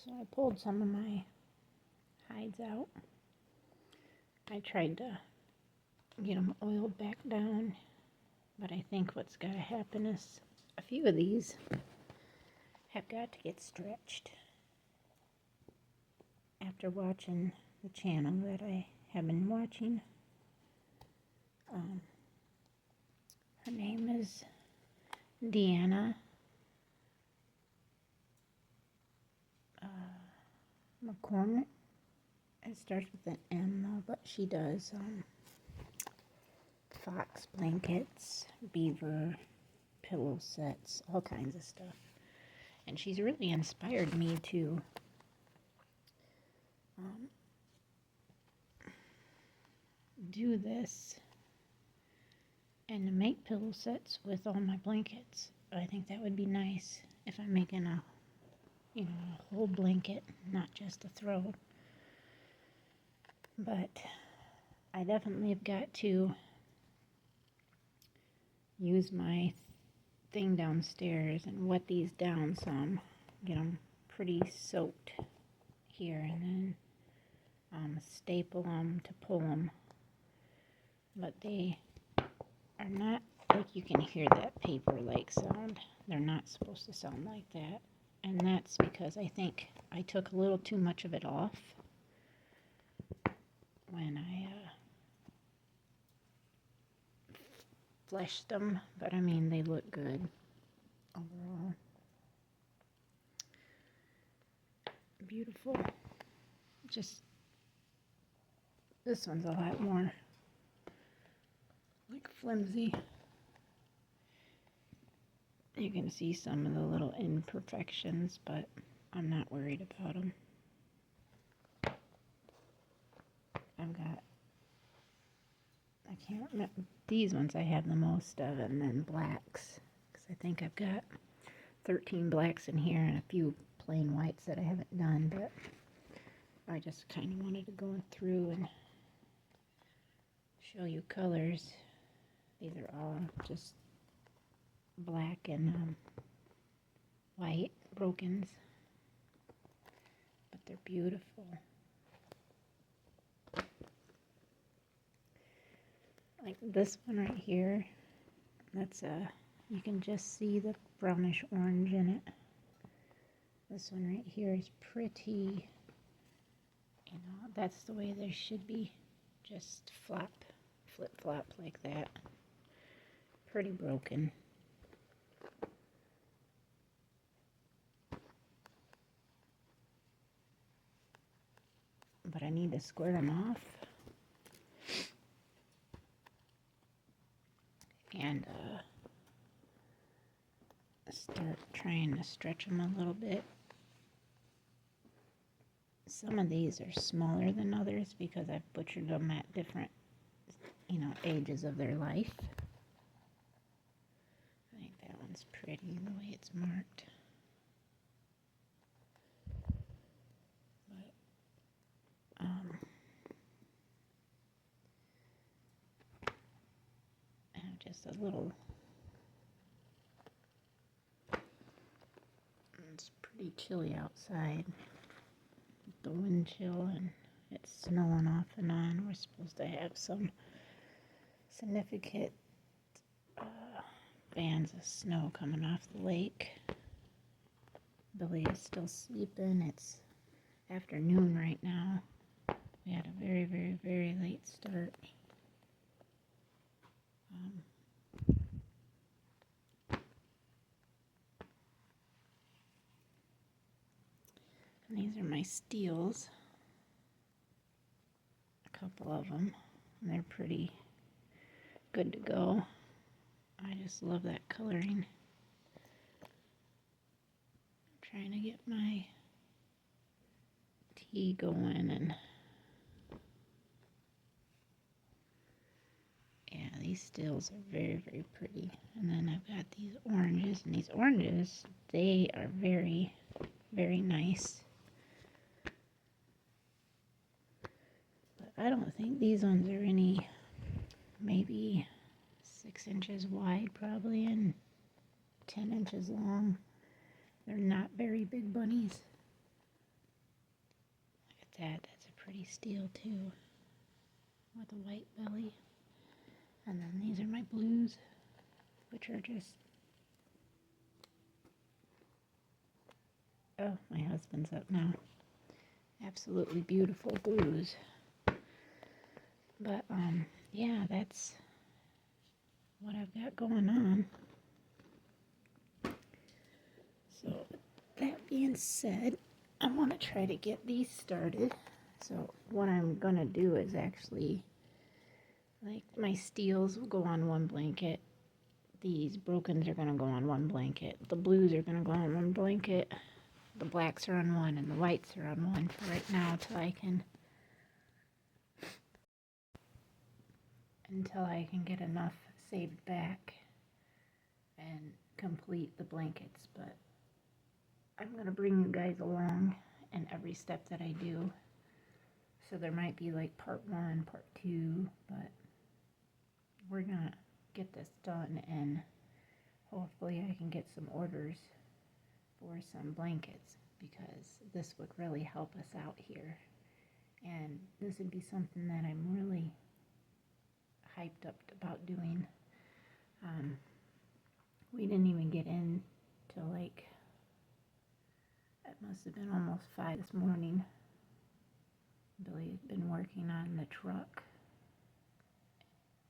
So I pulled some of my hides out. I tried to get them oiled back down, but I think what's got to happen is a few of these have got to get stretched. After watching the channel that I have been watching, her name is Deanna McCormick. It starts with an M though, but she does fox blankets, beaver pillow sets, all kinds of stuff. And she's really inspired me to do this and to make pillow sets with all my blankets. I think that would be nice if I'm making a whole blanket, not just a throw. But I definitely have got to use my thing downstairs and wet these down some, get them pretty soaked here, and then staple them to pull them. But they are not, like, you can hear that paper-like sound. They're not supposed to sound like that. And that's because I think I took a little too much of it off when I fleshed them. But I mean, they look good overall. Beautiful. Just, this one's a lot more like flimsy. You can see some of the little imperfections, but I'm not worried about them. I can't remember, these ones I have the most of, and then blacks, because I think I've got 13 blacks in here and a few plain whites that I haven't done, but I just kind of wanted to go through and show you colors. These are all just black and white brokens, but they're beautiful. Like this one right here, that's you can just see the brownish orange in it. This one right here is pretty, that's the way they should be, just flip-flop like that. Pretty broken. But I need to square them off and start trying to stretch them a little bit. Some of these are smaller than others because I've butchered them at different, ages of their life. I think that one's pretty the way it's marked. But I have just a little. It's pretty chilly outside. The wind chill, and it's snowing off and on. We're supposed to have some significant bands of snow coming off the lake. Billy is still sleeping. It's afternoon right now. We had a very, very, very late start. And these are my steels. A couple of them. And they're pretty good to go. I just love that coloring. I'm trying to get my tea going, and yeah, these steels are very, very pretty. And then I've got these oranges, and these oranges, they are very, very nice. But I don't think these ones are any, maybe 6 inches wide probably, and 10 inches long. They're not very big bunnies. that. That's a pretty steel too, with a white belly. And then these are my blues, which are just, oh, my husband's up now. Absolutely beautiful blues. But yeah, that's what I've got going on. So that being said, I want to try to get these started. So what I'm going to do is actually, like, my steels will go on one blanket. These brokens are going to go on one blanket. The blues are going to go on one blanket. The blacks are on one and the whites are on one for right now until I can get enough saved back and complete the blankets. But I'm going to bring you guys along in every step that I do. So there might be like part 1, part 2, but we're going to get this done, and hopefully I can get some orders for some blankets, because this would really help us out here. And this would be something that I'm really hyped up about doing. We didn't even get in till like, it must have been almost 5 this morning. Billy had been working on the truck.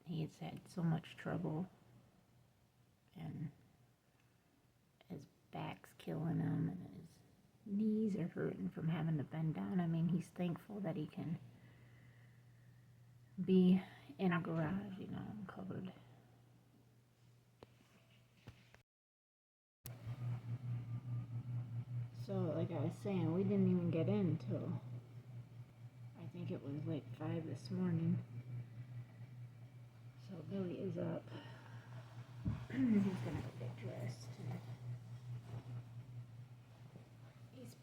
He has had so much trouble, and his back's killing him, and his knees are hurting from having to bend down. I mean, he's thankful that he can be in a garage, you know, covered. So, like I was saying, we didn't even get in till, I think it was like 5 this morning. So Billy is up. He's gonna go get dressed. He's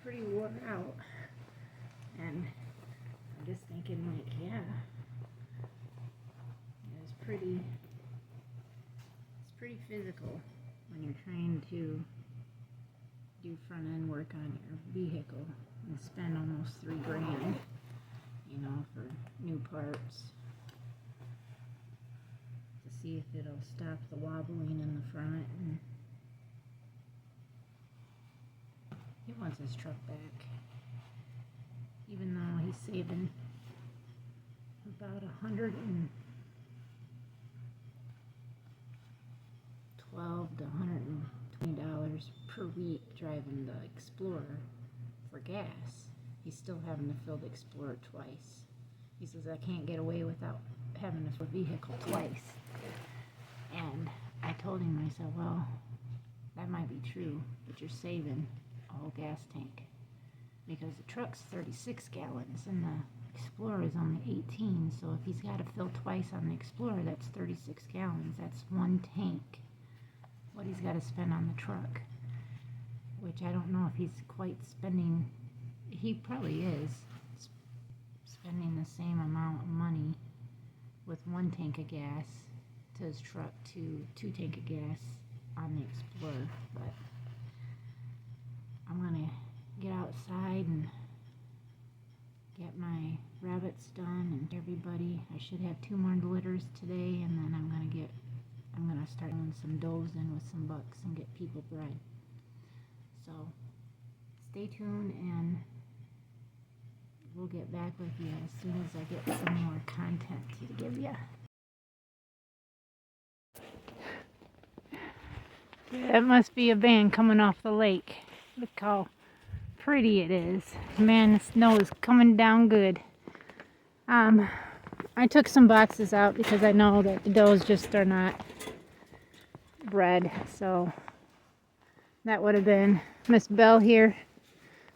pretty worn out. And I'm just thinking, like, yeah, it's pretty physical when you're trying to do front end work on your vehicle and spend almost $3,000, you know, for new parts, to see if it'll stop the wobbling in the front. And he wants his truck back, even though he's saving about $112 to $120 per week driving the Explorer for gas. He's still having to fill the Explorer twice. He says, I can't get away without having this vehicle twice. And I told him, I said, well, that might be true, but you're saving a whole gas tank, because the truck's 36 gallons and the Explorer is only 18. So if he's got to fill twice on the Explorer, that's 36 gallons. That's one tank. What he's got to spend on the truck, which I don't know if he's quite spending. He probably is spending the same amount of money with one tank of gas to his truck to 2 tank of gas on the Explorer. But I'm gonna get outside and get my rabbits done and everybody. I should have 2 more litters today, and then I'm gonna start doing some does in with some bucks and get people bred. So stay tuned, and we'll get back with you as soon as I get some more content to give you. That must be a band coming off the lake. Look how pretty it is. Man, the snow is coming down good. I took some boxes out because I know that the does just are not bred. So that would have been Miss Bell here.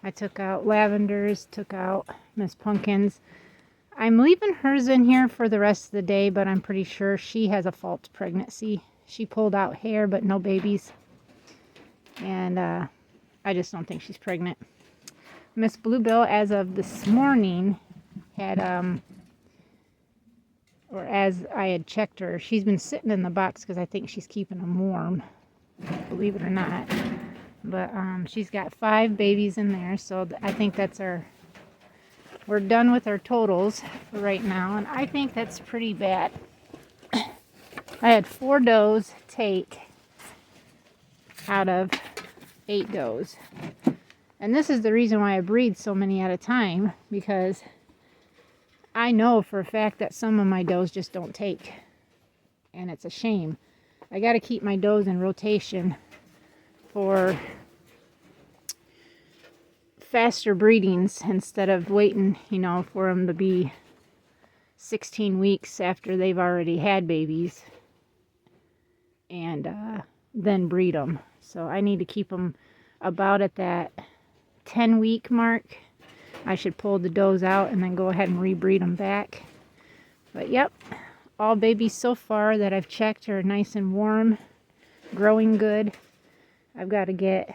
I took out Lavenders, took out Miss Pumpkins. I'm leaving hers in here for the rest of the day, but I'm pretty sure she has a false pregnancy. She pulled out hair, but no babies. And I just don't think she's pregnant. Miss Bluebell, as of this morning, had, or as I had checked her, she's been sitting in the box because I think she's keeping them warm, believe it or not. But she's got 5 babies in there, so I think we're done with our totals for right now, and I think that's pretty bad. I had 4 does take out of 8 does. And this is the reason why I breed so many at a time, because I know for a fact that some of my does just don't take. And it's a shame. I got to keep my does in rotation for faster breedings instead of waiting, for them to be 16 weeks after they've already had babies and then breed them. So I need to keep them about at that 10-week mark. I should pull the does out and then go ahead and rebreed them back. But yep, all babies so far that I've checked are nice and warm, growing good. I've got to get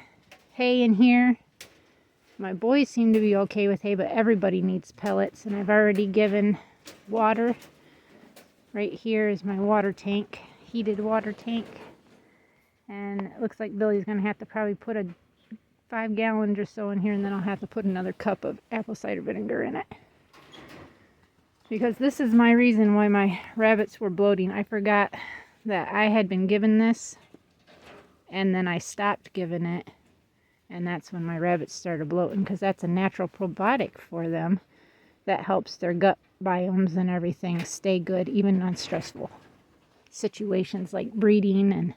hay in here. My boys seem to be okay with hay, but everybody needs pellets, and I've already given water. Right here is my water tank, heated water tank. And it looks like Billy's going to have to probably put a 5 gallons or so in here, and then I'll have to put another cup of apple cider vinegar in it. Because this is my reason why my rabbits were bloating. I forgot that I had been given this, and then I stopped giving it. And that's when my rabbits started bloating, because that's a natural probiotic for them that helps their gut biomes and everything stay good, even on stressful situations like breeding and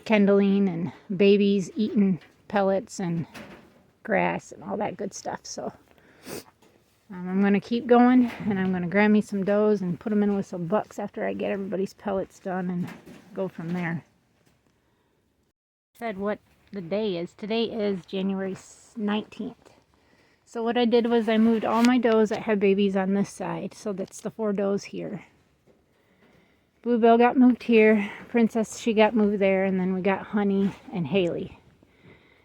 kindling and babies eating pellets and grass and all that good stuff. So I'm going to keep going, and I'm going to grab me some does and put them in with some bucks after I get everybody's pellets done and go from there. Said what the day is. Today is January 19th. So what I did was I moved all my does that have babies on this side. So that's the 4 does here. Bluebell got moved here. Princess, she got moved there. And then we got Honey and Haley.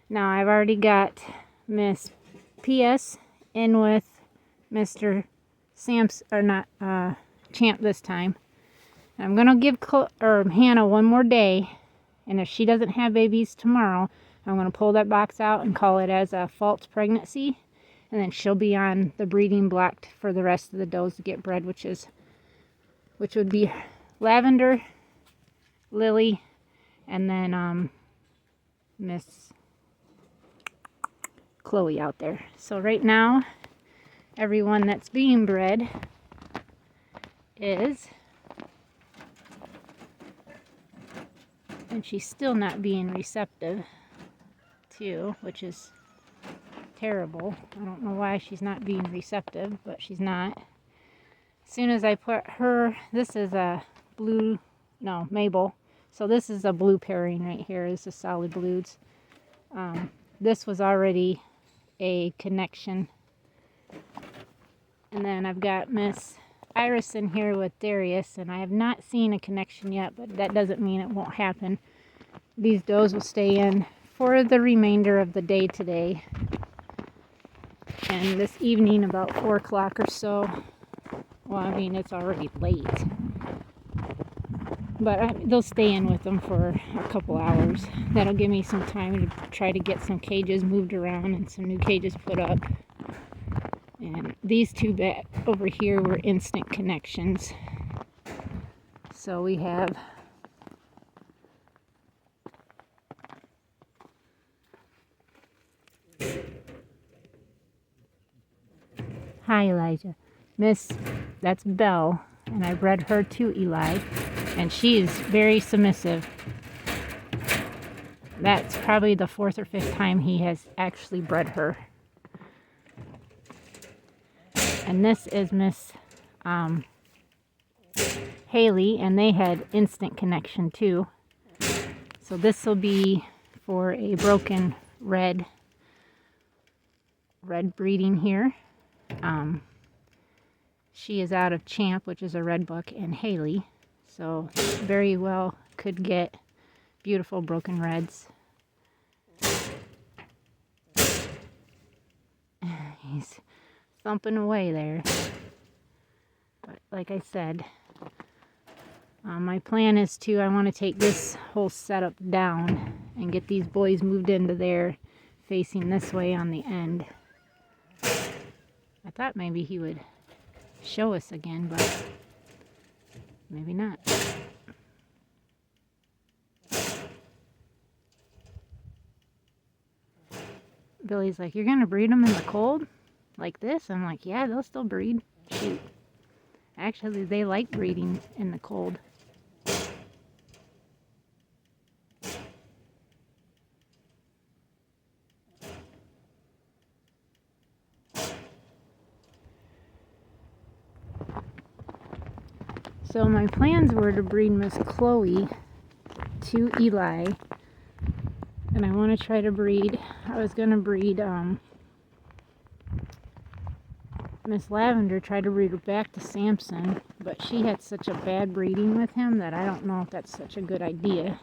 Now I've already got Miss PS in with Mr. Sam's, or not, Champ this time. I'm going to give Hannah one more day. And if she doesn't have babies tomorrow, I'm going to pull that box out and call it as a false pregnancy. And then she'll be on the breeding block for the rest of the does to get bred, which would be Lavender, Lily, and then Miss Chloe out there. So right now, everyone that's being bred is... And she's still not being receptive too, which is terrible. I don't know why she's not being receptive, but she's not. As soon as I put her, this is a blue, no, Mabel. So this is a blue pairing right here. This is solid blues. This was already a connection. And then I've got Miss Iris in here with Darius, and I have not seen a connection yet, but that doesn't mean it won't happen. These does will stay in for the remainder of the day today. And this evening, about 4 o'clock or so, well, I mean, it's already late. But they'll stay in with them for a couple hours. That'll give me some time to try to get some cages moved around and some new cages put up. And these 2 over here were instant connections. So we have hi Elijah. That's Belle, and I bred her to Eli, and she is very submissive. That's probably the 4th or 5th time he has actually bred her. And this is Miss Haley, and they had instant connection too. So this will be for a broken red breeding here. She is out of Champ, which is a red buck, and Haley. So very well could get beautiful broken reds. He's thumping away there. But like I said, My plan is I want to take this whole setup down and get these boys moved into there facing this way on the end. I thought maybe he would show us again, but maybe not. Billy's like, "You're going to breed them in the cold like this?" I'm like, "Yeah, they'll still breed. Shoot. Actually, they like breeding in the cold." So my plans were to breed Miss Chloe to Eli, and I want to try to breed, I was going to breed Miss Lavender, try to breed her back to Samson, but she had such a bad breeding with him that I don't know if that's such a good idea.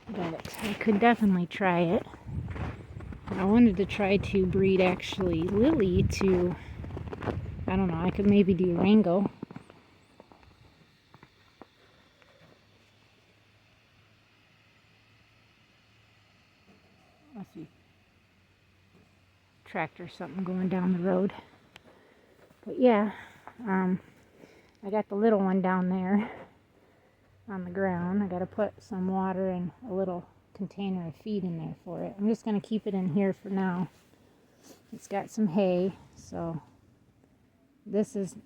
But I could definitely try it. I wanted to try to breed actually Lily to, I don't know, I could maybe do Rango. Let's see. Tractor something going down the road. But yeah, I got the little one down there on the ground. I got to put some water and a little container of feed in there for it. I'm just going to keep it in here for now. It's got some hay, so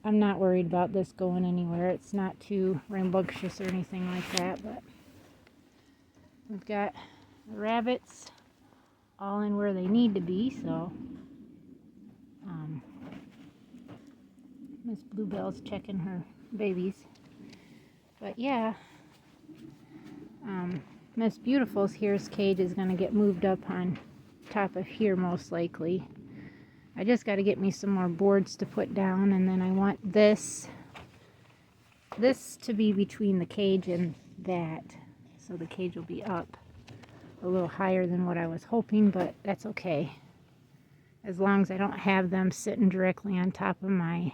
I'm not worried about this going anywhere. It's not too rambunctious or anything like that, but we've got the rabbits all in where they need to be, so Miss Bluebell's checking her babies. But yeah, Miss Beautiful's here's cage is going to get moved up on top of here most likely. I just got to get me some more boards to put down, and then I want this to be between the cage and that, so the cage will be up a little higher than what I was hoping, but that's okay. As long as I don't have them sitting directly on top of my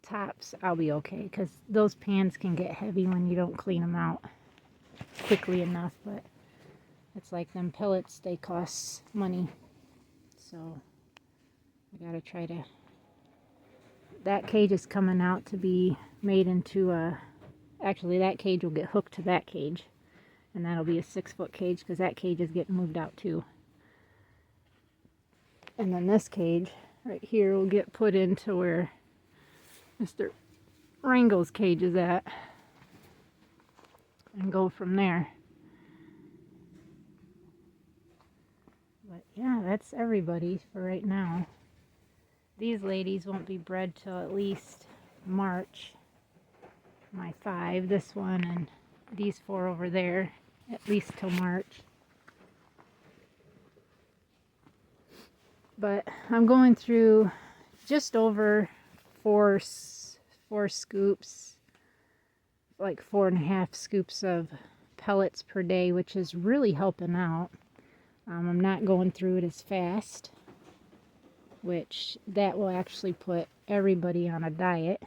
tops, I'll be okay, because those pans can get heavy when you don't clean them out quickly enough. But it's like them pellets, they cost money, so I gotta try to, that cage is coming out to be made into actually that cage will get hooked to that cage, and that'll be a 6-foot cage, because that cage is getting moved out too. And then this cage right here will get put into where Mr. Rango's cage is at, and go from there. But yeah, that's everybody for right now. These ladies won't be bred till at least March. My 5, this one, and these 4 over there, at least till March. But I'm going through just over 4 scoops, like 4.5 scoops of pellets per day, which is really helping out. I'm not going through it as fast, which that will actually put everybody on a diet,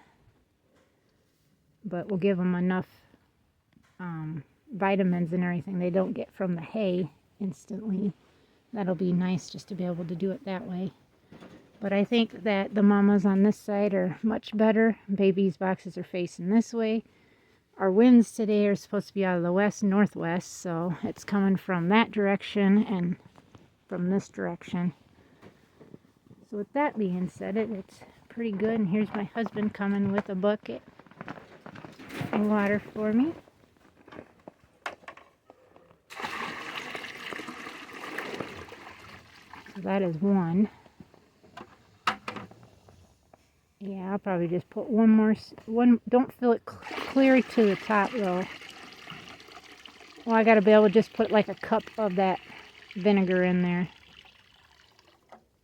but will give them enough vitamins and everything they don't get from the hay instantly. That'll be nice just to be able to do it that way. But I think that the mamas on this side are much better. Babies' boxes are facing this way. Our winds today are supposed to be out of the west-northwest, so it's coming from that direction and from this direction. So with that being said, it's pretty good. And here's my husband coming with a bucket of water for me. So that is one. Yeah, I'll probably just put one more. Don't fill it clear to the top though. Well, I gotta be able to just put like a cup of that vinegar in there.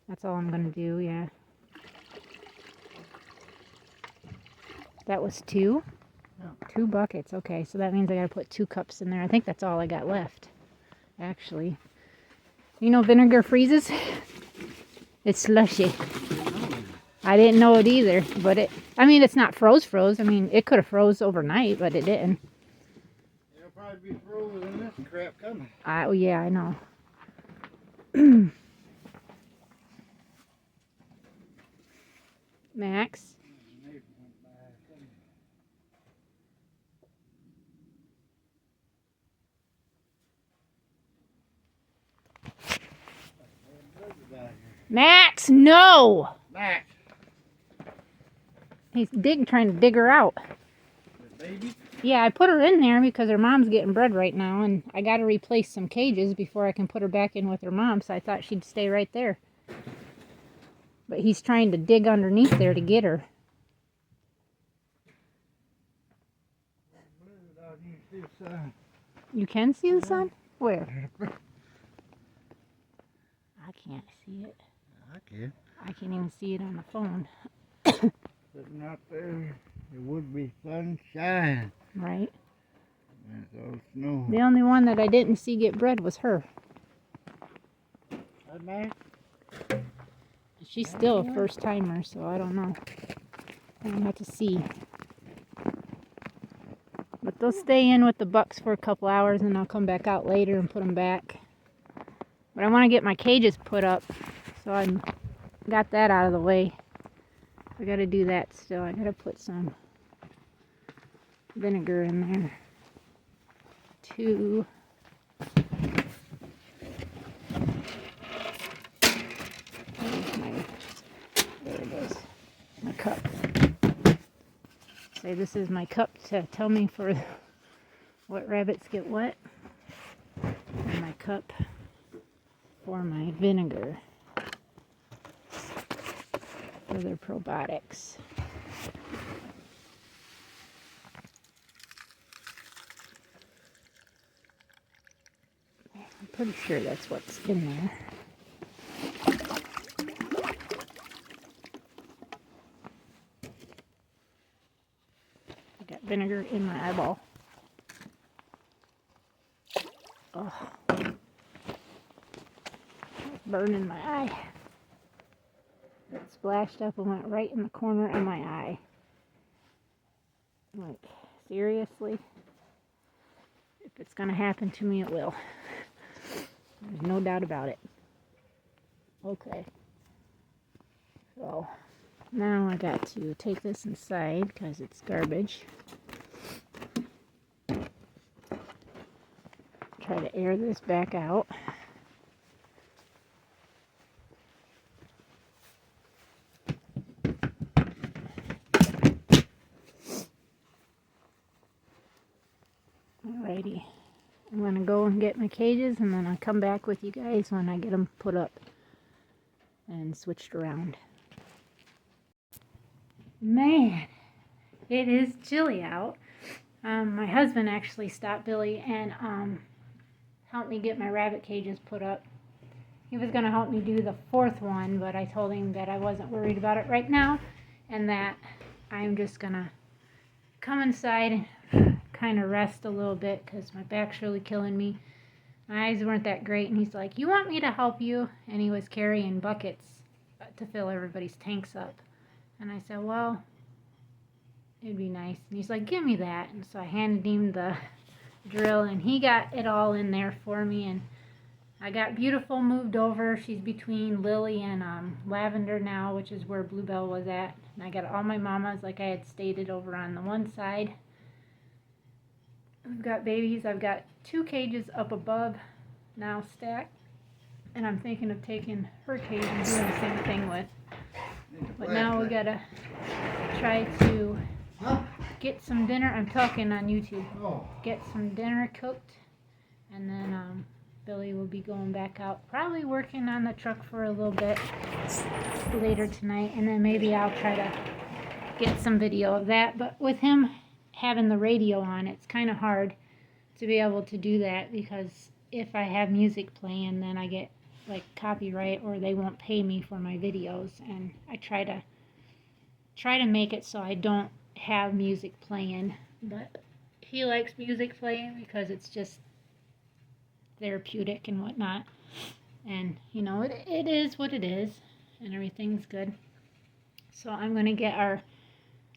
That's all I'm gonna do, yeah. That was 2? Oh. 2 buckets, okay. So that means I gotta put 2 cups in there. I think that's all I got left, actually. You know vinegar freezes? It's slushy. I didn't know it either, but I mean, it's not froze. I mean, it could have froze overnight, but it didn't. It'll probably be frozen in this crap coming. Oh, yeah, I know. Max? Max, no! Max! He's trying to dig her out. The baby? Yeah, I put her in there because her mom's getting bred right now, and I got to replace some cages before I can put her back in with her mom, so I thought she'd stay right there. But he's trying to dig underneath there to get her. You can see the sun? Where? I can't see it. I can. I can't even see it on the phone. Sitting out there, it would be sunshine. Right. And it's all snow. The only one that I didn't see get bred was her. That Max? She's still a first timer, so I don't know. I don't have to see. But they'll stay in with the bucks for a couple hours and I'll come back out later and put them back. But I want to get my cages put up, so I got that out of the way. I got to do that still. I got to put some vinegar in there. There it is. My cup. Say this is my cup to tell me for what rabbits get what. And my cup for my vinegar for their probiotics. I'm pretty sure that's what's in there. I got vinegar in my eyeball. Oh, it's burning my eye. It splashed up and went right in the corner of my eye. Like, seriously? If it's gonna happen to me, it will. There's no doubt about it. Okay. So, now I got to take this inside because it's garbage. Try to air this back out. Alrighty. I'm going to go and get my cages and then I'll come back with you guys when I get them put up and switched around. Man, it is chilly out. My husband actually stopped Billy and helped me get my rabbit cages put up. He was going to help me do the fourth one, but I told him that I wasn't worried about it right now and that I'm just going to come inside and kind of rest a little bit because my back's really killing me. My eyes weren't that great, and he's like, "You want me to help you?" And he was carrying buckets to fill everybody's tanks up. And I said, well, it'd be nice. And he's like, "Give me that." And so I handed him the drill, and he got it all in there for me. And I got Beautiful moved over. She's between Lily and Lavender now, which is where Bluebell was at. And I got all my mamas, like I had stated, over on the one side. We've got babies. I've got 2 cages up above now stacked. And I'm thinking of taking her cage and doing the same thing with. But now we gotta try to get some dinner. I'm talking on YouTube. Get some dinner cooked. And then Billy will be going back out, probably working on the truck for a little bit later tonight. And then maybe I'll try to get some video of that. But with him having the radio on, it's kind of hard to be able to do that, because if I have music playing, then I get like copyright, or they won't pay me for my videos. And I try to make it so I don't have music playing, but he likes music playing because it's just therapeutic and whatnot. And you know, it is what it is, and everything's good. So I'm going to get our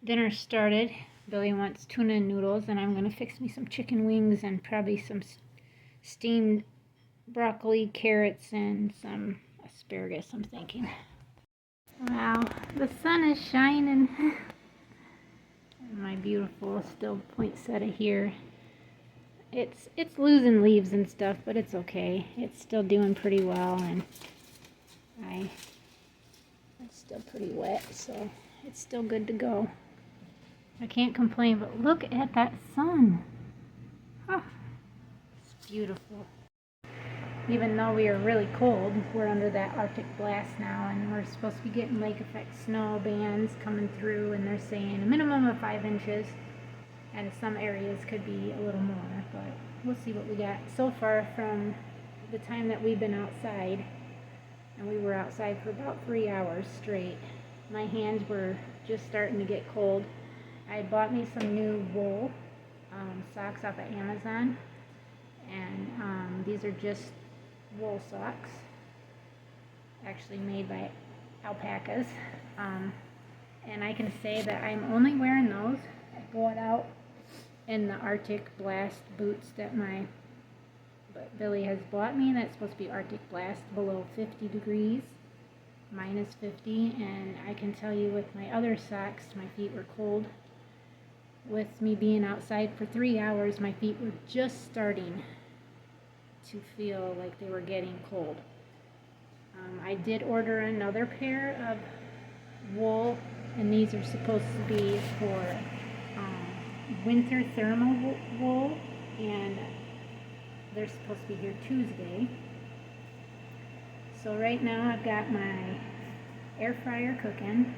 dinner started. Billy wants tuna noodles, and I'm going to fix me some chicken wings and probably some steamed broccoli, carrots, and some asparagus, I'm thinking. Wow, the sun is shining. My beautiful still poinsettia here. It's losing leaves and stuff, but it's okay. It's still doing pretty well, and it's still pretty wet, so it's still good to go. I can't complain, but look at that sun. Oh, it's beautiful. Even though we are really cold, we're under that Arctic blast now, and we're supposed to be getting lake effect snow bands coming through, and they're saying a minimum of 5 inches, and some areas could be a little more, but we'll see what we got. So far, from the time that we've been outside, and we were outside for about 3 hours straight, my hands were just starting to get cold. I bought me some new wool socks off of Amazon, and these are just wool socks, actually made by alpacas, and I can say that I'm only wearing those going out in the Arctic blast boots that Billy has bought me. That's supposed to be Arctic blast below 50 degrees, minus 50, and I can tell you with my other socks, my feet were cold. With me being outside for 3 hours, my feet were just starting to feel like they were getting cold. I did order another pair of wool, and these are supposed to be for winter thermal wool, and they're supposed to be here Tuesday. So right now I've got my air fryer cooking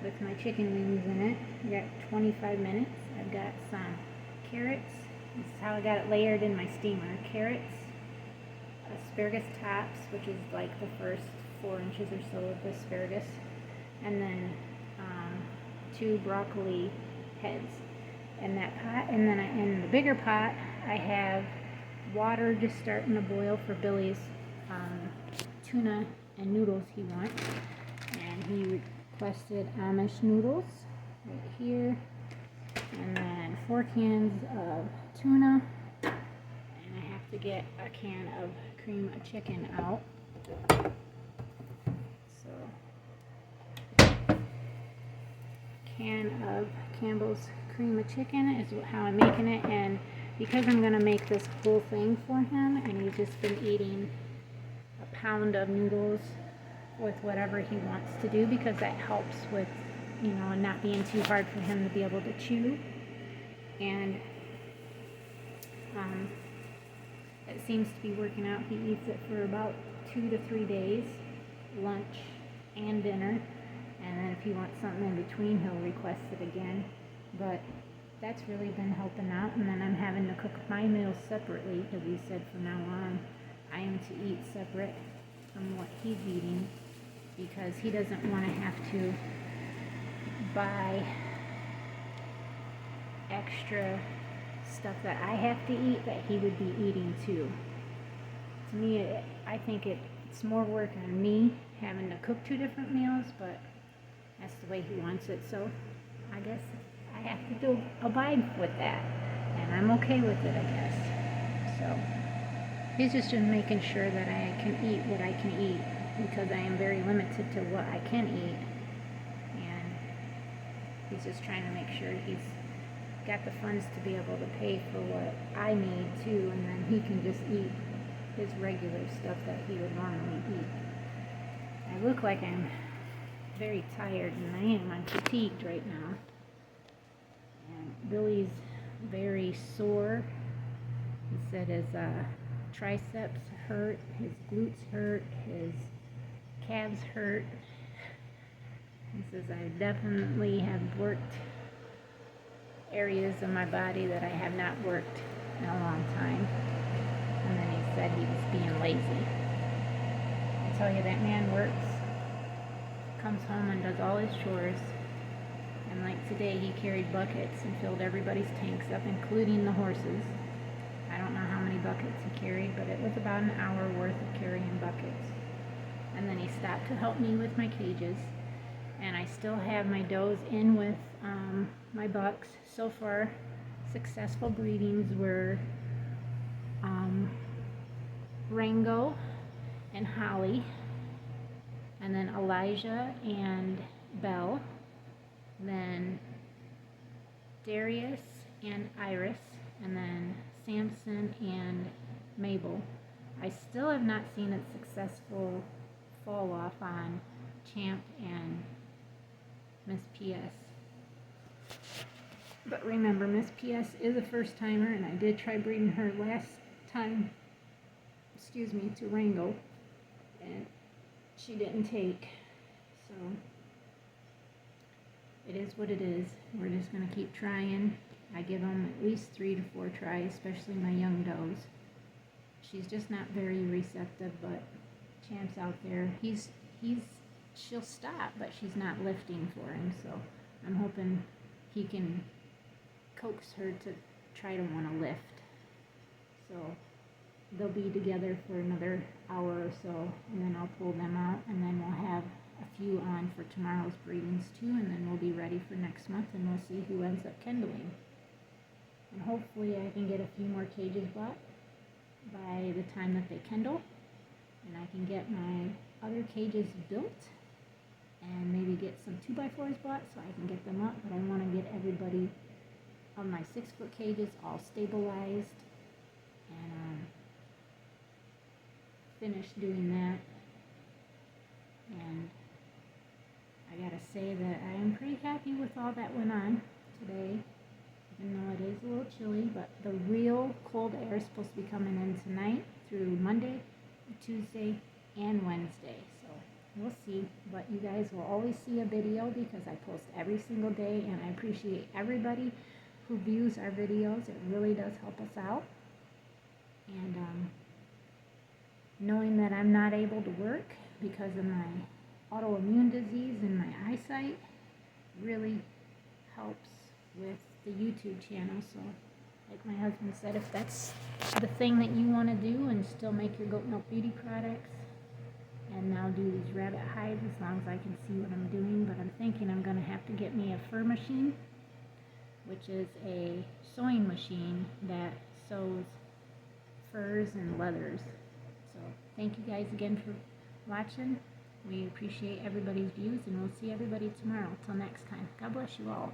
with my chicken wings in it. I got 25 minutes. I've got some carrots. This is how I got it layered in my steamer. Carrots, asparagus tops, which is like the first 4 inches or so of the asparagus, and then 2 broccoli heads in that pot. And then in the bigger pot, I have water just starting to boil for Billy's tuna and noodles he wants. And he requested Amish noodles right here, and then 4 cans of tuna, and I have to get a can of cream of chicken out. So, can of Campbell's cream of chicken is how I'm making it, and because I'm going to make this whole thing for him, and he's just been eating a pound of noodles with whatever he wants to do, because that helps with, not being too hard for him to be able to chew. And it seems to be working out. He eats it for about 2 to 3 days, lunch and dinner, and then if he wants something in between, he'll request it again. But that's really been helping out. And then I'm having to cook my meals separately, because he said from now on I am to eat separate from what he's eating, because he doesn't want to have to buy extra stuff that I have to eat that he would be eating too. To me, I think it's more work on me having to cook 2 different meals, but that's the way he wants it, so I guess I have to abide with that, and I'm okay with it, I guess. So he's just been making sure that I can eat what I can eat, because I am very limited to what I can eat, and he's just trying to make sure he's got the funds to be able to pay for what I need too, and then he can just eat his regular stuff that he would normally eat. I look like I'm very tired, and I am. I'm fatigued right now. And Billy's very sore. He said his triceps hurt, his glutes hurt, his calves hurt. He says I definitely have worked areas of my body that I have not worked in a long time. And then he said he was being lazy. I tell you, that man works, comes home and does all his chores, and like today he carried buckets and filled everybody's tanks up, including the horses. I don't know how many buckets he carried, but it was about an hour worth of carrying buckets. And then he stopped to help me with my cages, And I still have my does in with my bucks. So far, successful breedings were Rango and Holly, and then Elijah and Belle, then Darius and Iris, and then Samson and Mabel. I still have not seen a successful fall off on Champ and Miss PS. But remember, Miss PS is a first timer, and I did try breeding her last time, to Rango, and she didn't take. So it is what it is. We're just going to keep trying. I give them at least 3 to 4 tries, especially my young does. She's just not very receptive, but Champ's out there. She'll stop, but she's not lifting for him, so I'm hoping he can coax her to try to want to lift. So they'll be together for another hour or so, and then I'll pull them out, and then we'll have a few on for tomorrow's breedings too, and then we'll be ready for next month, and we'll see who ends up kindling. And hopefully I can get a few more cages bought by the time that they kindle, and I can get my other cages built and maybe get some 2x4s bought so I can get them up. But I want to get everybody on my 6-foot cages all stabilized and finish doing that. And I gotta say that I am pretty happy with all that went on today, even though it is a little chilly. But the real cold air is supposed to be coming in tonight through Monday, Tuesday, and Wednesday. So we'll see. But you guys will always see a video because I post every single day, and I appreciate everybody who views our videos. It really does help us out. And knowing that I'm not able to work because of my autoimmune disease and my eyesight really helps with the YouTube channel. So like my husband said, if that's the thing that you want to do and still make your goat milk beauty products and now do these rabbit hides, as long as I can see what I'm doing. But I'm thinking I'm going to have to get me a fur machine, which is a sewing machine that sews furs and leathers. So thank you guys again for watching. We appreciate everybody's views, and we'll see everybody tomorrow. Till next time, God bless you all.